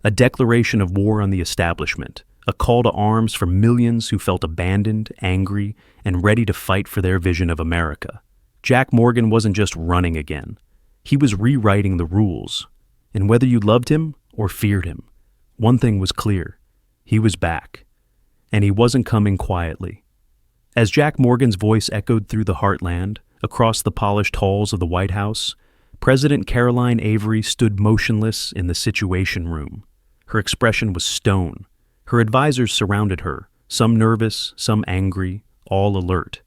A declaration of war on the establishment, a call to arms for millions who felt abandoned, angry, and ready to fight for their vision of America. Jack Morgan wasn't just running again. He was rewriting the rules. And whether you loved him or feared him, one thing was clear. He was back. And he wasn't coming quietly. As Jack Morgan's voice echoed through the heartland, across the polished halls of the White House, President Caroline Avery stood motionless in the Situation Room. Her expression was stone. Her advisors surrounded her, some nervous, some angry, all alert.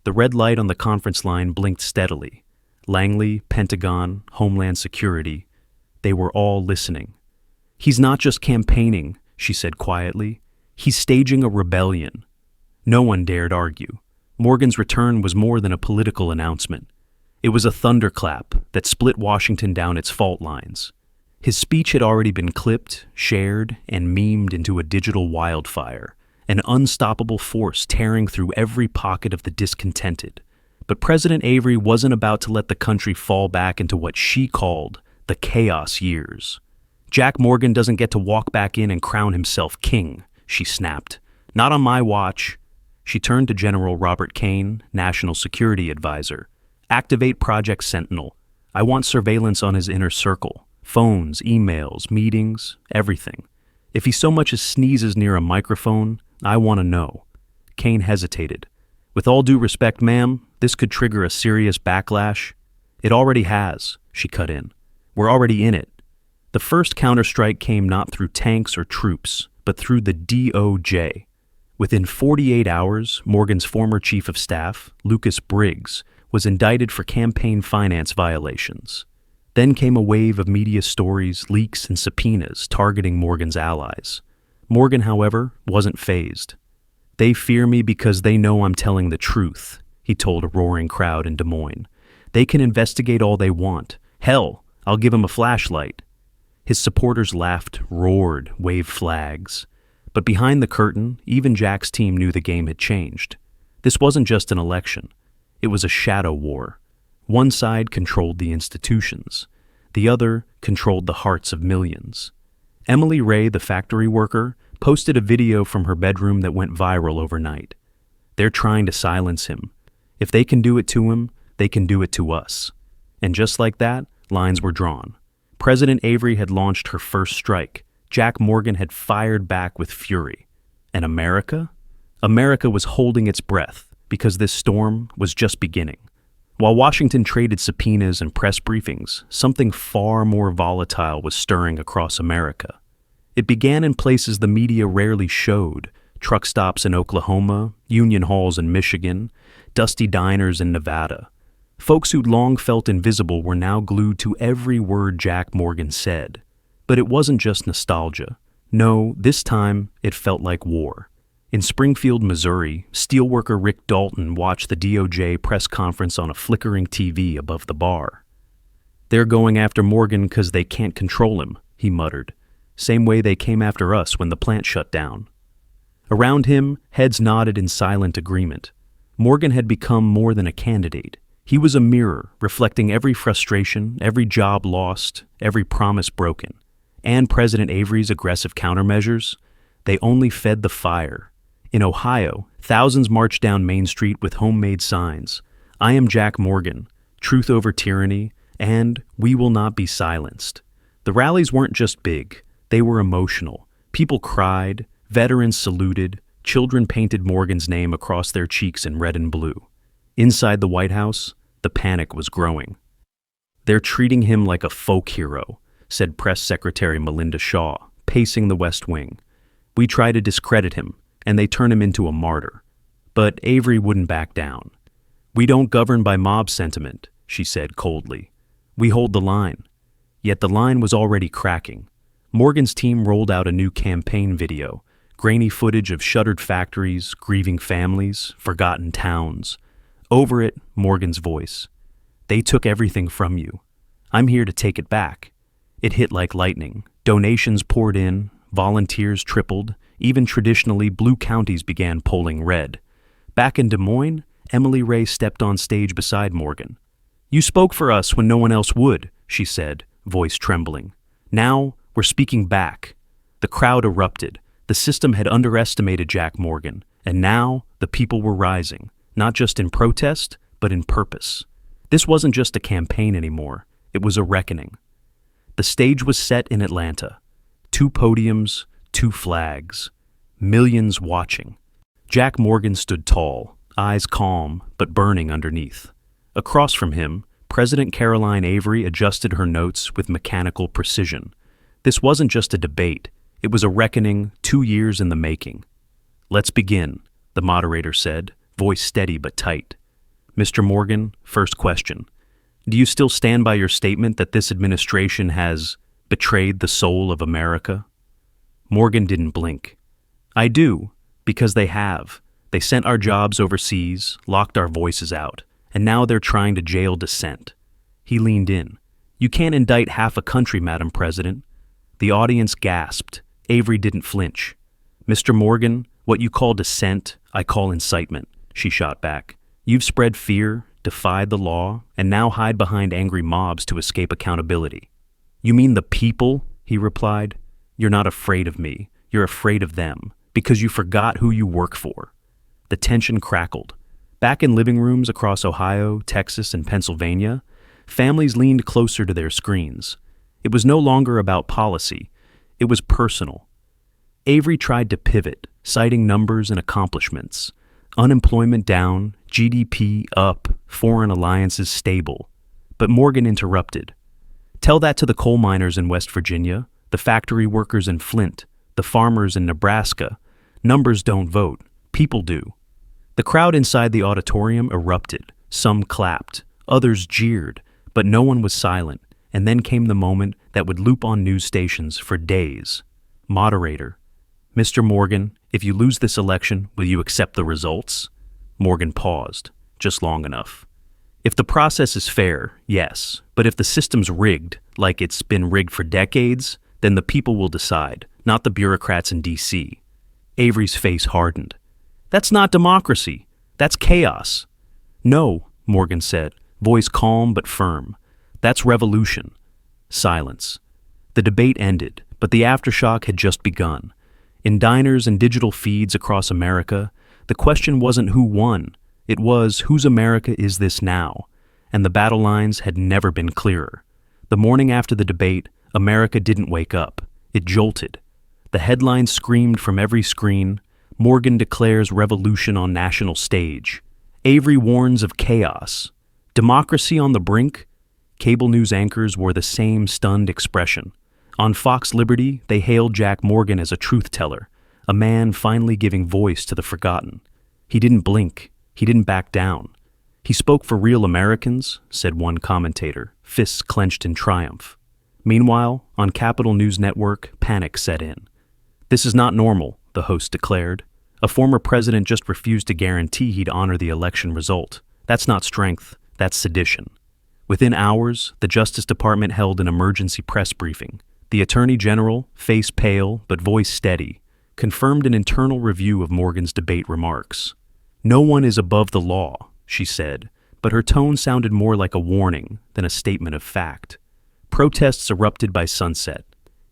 The red light on the conference line blinked steadily. Langley, Pentagon, Homeland Security, they were all listening. "He's not just campaigning," she said quietly. "He's staging a rebellion." No one dared argue. Morgan's return was more than a political announcement. It was a thunderclap that split Washington down its fault lines. His speech had already been clipped, shared, and memed into a digital wildfire, an unstoppable force tearing through every pocket of the discontented. But President Avery wasn't about to let the country fall back into what she called the chaos years. "Jack Morgan doesn't get to walk back in and crown himself king," she snapped. "Not on my watch." She turned to General Robert Kane, National Security Advisor. "Activate Project Sentinel. I want surveillance on his inner circle. Phones, emails, meetings, everything. If he so much as sneezes near a microphone, I want to know." Kane hesitated. "With all due respect, ma'am, this could trigger a serious backlash." "It already has," she cut in. "We're already in it." The first counterstrike came not through tanks or troops, but through the DOJ. Within 48 hours, Morgan's former chief of staff, Lucas Briggs, was indicted for campaign finance violations. Then came a wave of media stories, leaks, and subpoenas targeting Morgan's allies. Morgan, however, wasn't fazed. "They fear me because they know I'm telling the truth," he told a roaring crowd in Des Moines. "They can investigate all they want. Hell, I'll give them a flashlight." His supporters laughed, roared, waved flags. But behind the curtain, even Jack's team knew the game had changed. This wasn't just an election. It was a shadow war. One side controlled the institutions. The other controlled the hearts of millions. Emily Ray, the factory worker, posted a video from her bedroom that went viral overnight. "They're trying to silence him. If they can do it to him, they can do it to us." And just like that, lines were drawn. President Avery had launched her first strike. Jack Morgan had fired back with fury. And America? America was holding its breath because this storm was just beginning. While Washington traded subpoenas and press briefings, something far more volatile was stirring across America. It began in places the media rarely showed: truck stops in Oklahoma, union halls in Michigan, dusty diners in Nevada. Folks who'd long felt invisible were now glued to every word Jack Morgan said. But it wasn't just nostalgia. No, this time it felt like war. In Springfield, Missouri, steelworker Rick Dalton watched the DOJ press conference on a flickering TV above the bar. "They're going after Morgan because they can't control him," he muttered. "Same way they came after us when the plant shut down." Around him, heads nodded in silent agreement. Morgan had become more than a candidate. He was a mirror, reflecting every frustration, every job lost, every promise broken. And President Avery's aggressive countermeasures, they only fed the fire. In Ohio, thousands marched down Main Street with homemade signs: "I am Jack Morgan, truth over tyranny," and "We will not be silenced." The rallies weren't just big, they were emotional. People cried, veterans saluted, children painted Morgan's name across their cheeks in red and blue. Inside the White House, the panic was growing. "They're treating him like a folk hero," said Press Secretary Melinda Shaw, pacing the West Wing. "We try to discredit him, and they turn him into a martyr." But Avery wouldn't back down. "We don't govern by mob sentiment," she said coldly. "We hold the line." Yet the line was already cracking. Morgan's team rolled out a new campaign video, grainy footage of shuttered factories, grieving families, forgotten towns. Over it, Morgan's voice: "They took everything from you. I'm here to take it back." It hit like lightning. Donations poured in, volunteers tripled, even traditionally blue counties began polling red. Back in Des Moines, Emily Ray stepped on stage beside Morgan. "You spoke for us when no one else would," she said, voice trembling. "Now we're speaking back. The crowd erupted. The system had underestimated Jack Morgan, and now the people were rising, not just in protest, but in purpose. This wasn't just a campaign anymore. It was a reckoning. The stage was set in Atlanta. 2 podiums, 2 flags. Millions watching. Jack Morgan stood tall, eyes calm but burning underneath. Across from him, President Caroline Avery adjusted her notes with mechanical precision. This wasn't just a debate. It was a reckoning 2 years in the making. "Let's begin," the moderator said, voice steady but tight. "Mr. Morgan, first question. Do you still stand by your statement that this administration has betrayed the soul of America?" Morgan didn't blink. "I do, because they have. They sent our jobs overseas, locked our voices out, and now they're trying to jail dissent." He leaned in. "You can't indict half a country, Madam President." The audience gasped. Avery didn't flinch. "Mr. Morgan, what you call dissent, I call incitement," she shot back. "You've spread fear, defied the law, and now hide behind angry mobs to escape accountability." "You mean the people?" he replied. "You're not afraid of me. You're afraid of them, because you forgot who you work for." The tension crackled. Back in living rooms across Ohio, Texas, and Pennsylvania, families leaned closer to their screens. It was no longer about policy. It was personal. Avery tried to pivot, citing numbers and accomplishments. Unemployment down, GDP up, foreign alliances stable. But Morgan interrupted. "Tell that to the coal miners in West Virginia, the factory workers in Flint, the farmers in Nebraska. Numbers don't vote. People do." The crowd inside the auditorium erupted. Some clapped, others jeered, but no one was silent. And then came the moment that would loop on news stations for days. Moderator: "Mr. Morgan, if you lose this election, will you accept the results?" Morgan paused, just long enough. "If the process is fair, yes. But if the system's rigged, like it's been rigged for decades, then the people will decide, not the bureaucrats in D.C. Avery's face hardened. "That's not democracy. That's chaos." "No," Morgan said, voice calm but firm. "That's revolution." Silence. The debate ended, but the aftershock had just begun. In diners and digital feeds across America, the question wasn't who won. It was whose America is this now? And the battle lines had never been clearer. The morning after the debate, America didn't wake up. It jolted. The headlines screamed from every screen. Morgan declares revolution on national stage. Avery warns of chaos. Democracy on the brink? Cable news anchors wore the same stunned expression. On Fox Liberty, they hailed Jack Morgan as a truth teller, a man finally giving voice to the forgotten. He didn't blink. He didn't back down. "He spoke for real Americans," said one commentator, fists clenched in triumph. Meanwhile, on Capitol News Network, panic set in. "This is not normal," the host declared. "A former president just refused to guarantee he'd honor the election result. That's not strength, that's sedition." Within hours, the Justice Department held an emergency press briefing. The Attorney General, face pale but voice steady, confirmed an internal review of Morgan's debate remarks. "No one is above the law," she said, but her tone sounded more like a warning than a statement of fact. Protests erupted by sunset.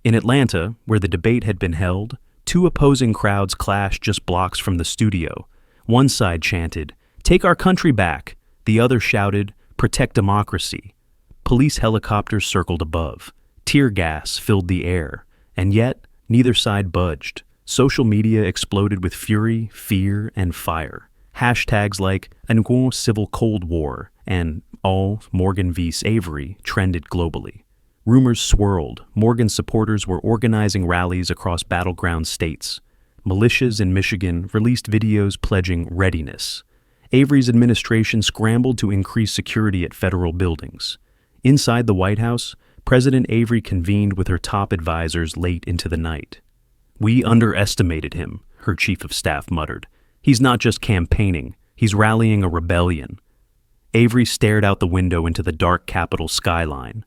In Atlanta, where the debate had been held, 2 opposing crowds clashed just blocks from the studio. One side chanted, "Take our country back." The other shouted, "Protect democracy." Police helicopters circled above. Tear gas filled the air. And yet, neither side budged. Social media exploded with fury, fear, and fire. Hashtags like "Un Civil Cold War" and "All Morgan vs. Avery" trended globally. Rumors swirled. Morgan supporters were organizing rallies across battleground states. Militias in Michigan released videos pledging readiness. Avery's administration scrambled to increase security at federal buildings. Inside the White House, President Avery convened with her top advisors late into the night. "We underestimated him," her chief of staff muttered. "He's not just campaigning, he's rallying a rebellion." Avery stared out the window into the dark Capitol skyline.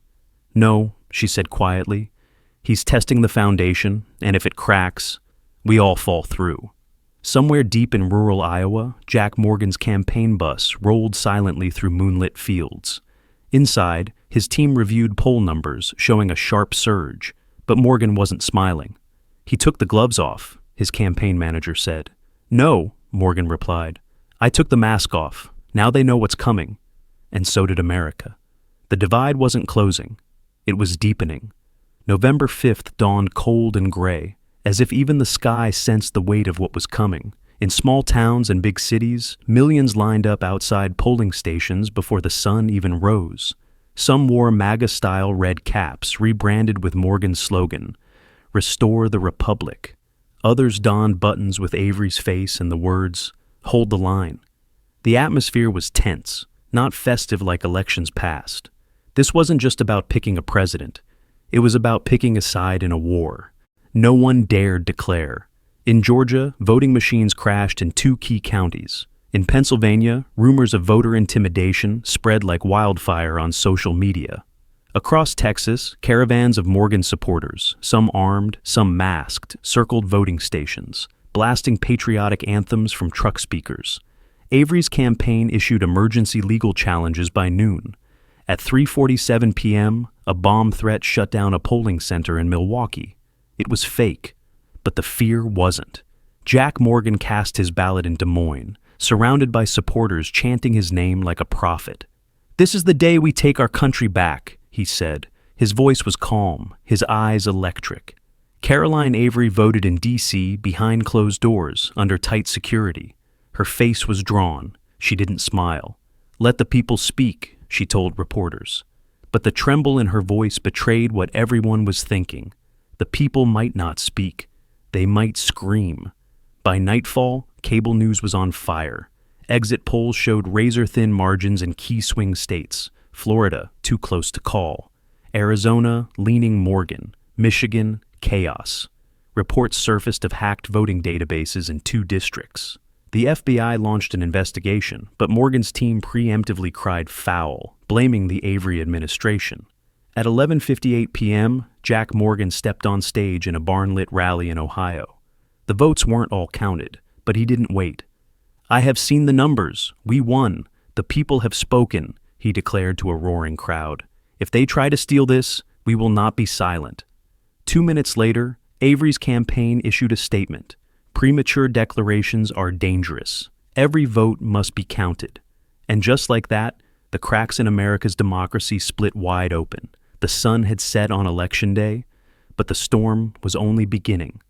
"No," she said quietly, "he's testing the foundation, and if it cracks, we all fall through." Somewhere deep in rural Iowa, Jack Morgan's campaign bus rolled silently through moonlit fields. Inside, his team reviewed poll numbers showing a sharp surge, but Morgan wasn't smiling. He took the gloves off, his campaign manager said. No, Morgan replied. I took the mask off. Now they know what's coming. And so did America. The divide wasn't closing. It was deepening. November 5th dawned cold and gray, as if even the sky sensed the weight of what was coming. In small towns and big cities, millions lined up outside polling stations before the sun even rose. Some wore MAGA-style red caps, rebranded with Morgan's slogan, "Restore the Republic." Others donned buttons with Avery's face and the words, "Hold the line." The atmosphere was tense, not festive like elections past. This wasn't just about picking a president. It was about picking a side in a war. No one dared declare. In Georgia, voting machines crashed in 2 key counties. In Pennsylvania, rumors of voter intimidation spread like wildfire on social media. Across Texas, caravans of Morgan supporters, some armed, some masked, circled voting stations, blasting patriotic anthems from truck speakers. Avery's campaign issued emergency legal challenges by noon. At 3:47 p.m., a bomb threat shut down a polling center in Milwaukee. It was fake, but the fear wasn't. Jack Morgan cast his ballot in Des Moines, surrounded by supporters chanting his name like a prophet. "This is the day we take our country back," he said. His voice was calm, his eyes electric. Caroline Avery voted in D.C. behind closed doors, under tight security. Her face was drawn. She didn't smile. "Let the people speak," she told reporters. But the tremble in her voice betrayed what everyone was thinking. The people might not speak. They might scream. By nightfall, cable news was on fire. Exit polls showed razor-thin margins in key swing states. Florida, too close to call. Arizona, leaning Morgan. Michigan, chaos. Reports surfaced of hacked voting databases in 2 districts. The FBI launched an investigation, but Morgan's team preemptively cried foul, blaming the Avery administration. At 11:58 p.m., Jack Morgan stepped on stage in a barn-lit rally in Ohio. The votes weren't all counted, but he didn't wait. "I have seen the numbers. We won. The people have spoken," he declared to a roaring crowd. "If they try to steal this, we will not be silent." 2 minutes later, Avery's campaign issued a statement. Premature declarations are dangerous. Every vote must be counted. And just like that, the cracks in America's democracy split wide open. The sun had set on Election Day, but the storm was only beginning.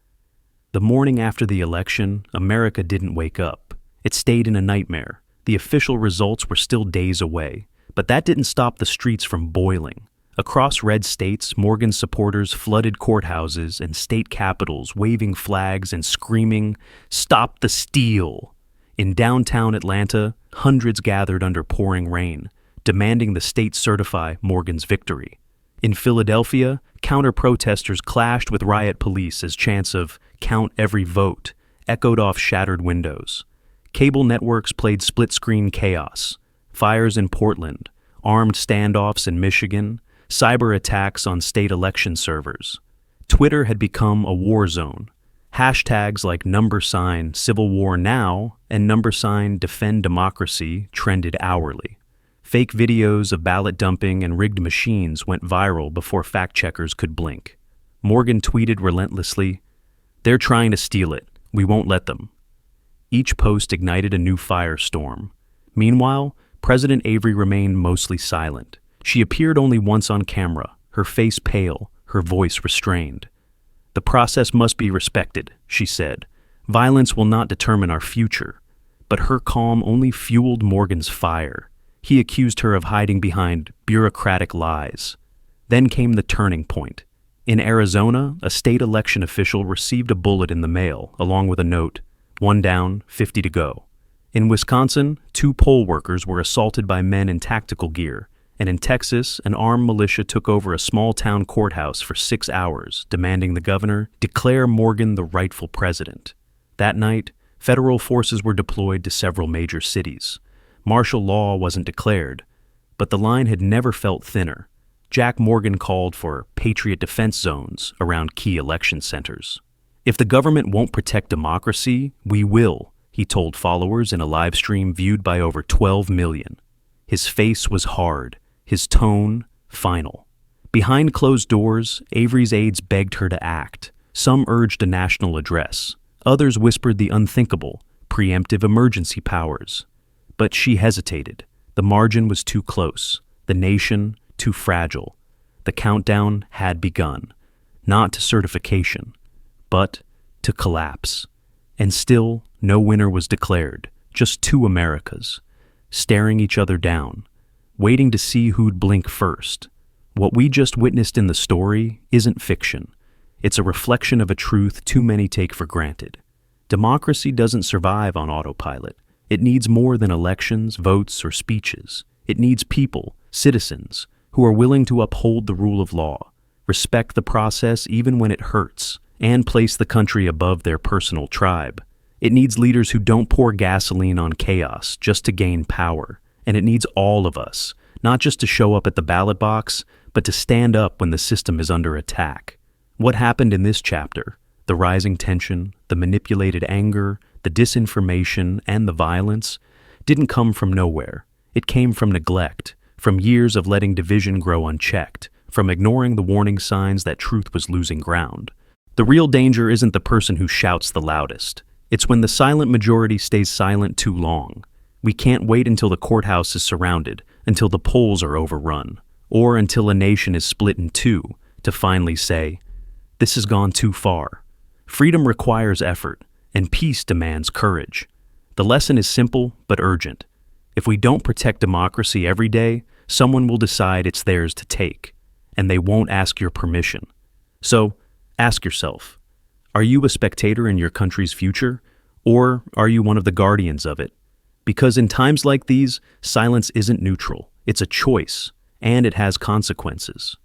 The morning after the election, America didn't wake up. It stayed in a nightmare. The official results were still days away, but that didn't stop the streets from boiling. Across red states, Morgan supporters flooded courthouses and state capitals, waving flags and screaming, "Stop the steal!" In downtown Atlanta, hundreds gathered under pouring rain, demanding the state certify Morgan's victory. In Philadelphia, counter-protesters clashed with riot police as chants of "Count every vote" echoed off shattered windows. Cable networks played split-screen chaos. Fires in Portland, armed standoffs in Michigan, cyber attacks on state election servers. Twitter had become a war zone. Hashtags like #Civil War Now and #Defend Democracy trended hourly. Fake videos of ballot dumping and rigged machines went viral before fact-checkers could blink. Morgan tweeted relentlessly, "They're trying to steal it. We won't let them." Each post ignited a new firestorm. Meanwhile, President Avery remained mostly silent. She appeared only once on camera, her face pale, her voice restrained. "The process must be respected," she said. "Violence will not determine our future." But her calm only fueled Morgan's fire. He accused her of hiding behind bureaucratic lies. Then came the turning point. In Arizona, a state election official received a bullet in the mail, along with a note, "1 down, 50 to go." In Wisconsin, 2 poll workers were assaulted by men in tactical gear. And in Texas, an armed militia took over a small-town courthouse for 6 hours, demanding the governor declare Morgan the rightful president. That night, federal forces were deployed to several major cities. Martial law wasn't declared, but the line had never felt thinner. Jack Morgan called for Patriot defense zones around key election centers. "If the government won't protect democracy, we will," he told followers in a live stream viewed by over 12 million. His face was hard. His tone, final. Behind closed doors, Avery's aides begged her to act. Some urged a national address. Others whispered the unthinkable, preemptive emergency powers. But she hesitated. The margin was too close. The nation too fragile. The countdown had begun. Not to certification, but to collapse. And still, no winner was declared. Just two Americas, staring each other down, waiting to see who'd blink first. What we just witnessed in the story isn't fiction. It's a reflection of a truth too many take for granted. Democracy doesn't survive on autopilot. It needs more than elections, votes, or speeches. It needs people, citizens, who are willing to uphold the rule of law, respect the process even when it hurts, and place the country above their personal tribe. It needs leaders who don't pour gasoline on chaos just to gain power. And it needs all of us, not just to show up at the ballot box, but to stand up when the system is under attack. What happened in this chapter, the rising tension, the manipulated anger, the disinformation, and the violence, didn't come from nowhere. It came from neglect, from years of letting division grow unchecked, from ignoring the warning signs that truth was losing ground. The real danger isn't the person who shouts the loudest. It's when the silent majority stays silent too long. We can't wait until the courthouse is surrounded, until the polls are overrun, or until a nation is split in two to finally say, "This has gone too far." Freedom requires effort, and peace demands courage. The lesson is simple but urgent. If we don't protect democracy every day, someone will decide it's theirs to take, and they won't ask your permission. So, ask yourself, are you a spectator in your country's future, or are you one of the guardians of it? Because in times like these, silence isn't neutral. It's a choice, and it has consequences.